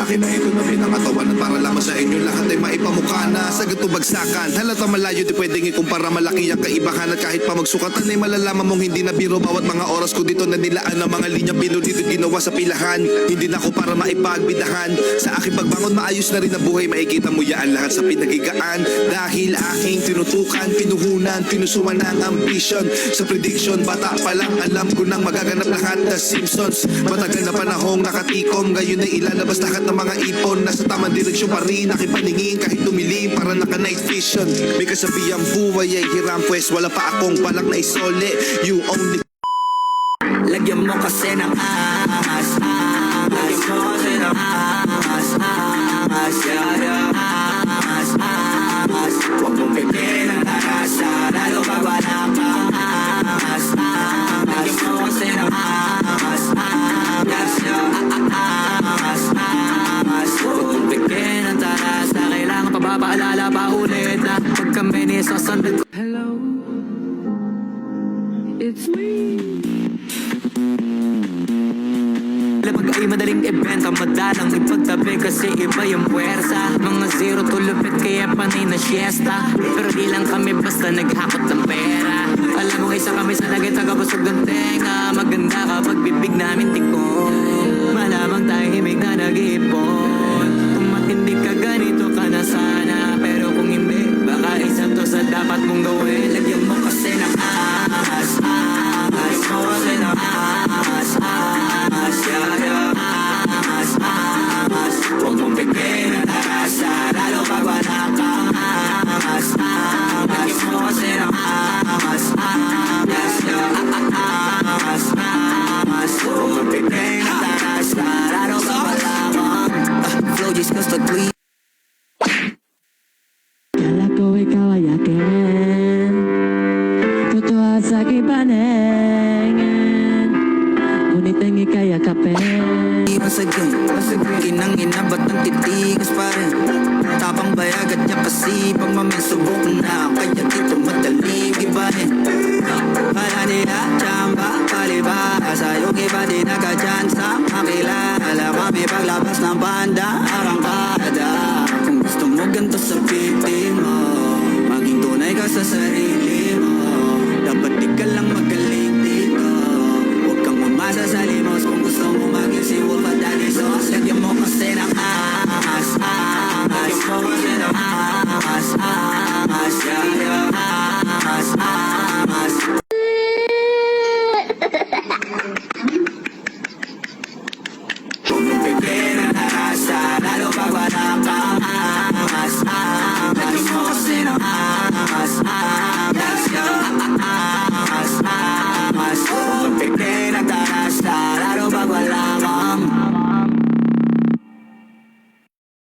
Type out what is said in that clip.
akin na ito na pinangatawanan para lamang sa inyo lahat ay maipamukha na sa ganito bagsakan. Halata malayo di pwedeng ikumpara, malaki ang kaibahan at kahit pa magsukatan ay malalaman mong hindi na biro bawat mga oras ko dito na nilaan ang mga linya pinulit at ginawa sa pilahan. Hindi na ako para maipagbidahan, sa aking pagbangon maayos na rin ang buhay, makikita mo yan lahat sa pinagigaan. Dahil aking tinutukan, pinuhunan, pinusuan ng ambition. Sa prediction, bata pa lang alam ko nang magaganap lahat na Simpsons. Matagal na panahong nakatikom, ngayon ay ilalabas lahat ng mga ipon. Nasa tamang direksyon pa rin, nakipaningin kahit tumilim para naka night vision. May kasabihang buhay ay hiram, pues wala pa akong balak na isole. You only lagyan mo kasi ng angas, lagyan mo kasi ng angas, angas. Huwag mong pipirin ang tarasa, lalo pag wala kang angas, lagyan mo kasi ng angas, angas. Huwag mong pipirin ang tarasa, kailangan pa ba paalala pa ulit na pag kami ni sasandal. Hello, it's me. Pag ay madaling ibenta, madalang ipagtabi kasi iba yung puwersa. Mga zero to lupit kaya panay na siesta, pero di lang kami basta naghakot ng pera. Alam mo isa kami sa naging tagabusog ng tenga. Maganda kapag bibig namin tikon, malamang tahimik na nag-iipon. Kung matindi ka ganito ka na sana, pero kung hindi, baka isa to sa dapat mong gawin. Lagyan mo kasi ng ahas, lagyan mo kasi ng ahas, huwag mong bigyan ng tarasa, lalo pag wala kang angas, lagyan mo kasi ng angas, huwag mong bigyan ng tarasa, lalo pag wala kang flow just cost a tweet. Kala ko ikaw ay akin, totoo sa kipanengan, ngunit ang ika'y akapin. Once again, kinangina ba't ang titigas pa rin? Tapang bayag at niya kasi pag mamisubok na, kaya dito madaling ibahin. Kala nila tsamba, palibasa, yung iba di nagadyan sa makilala. Kami paglabas ng banda, arangkada. Kung gusto mo ganito sa pipi mo, maging tunay ka sa sarili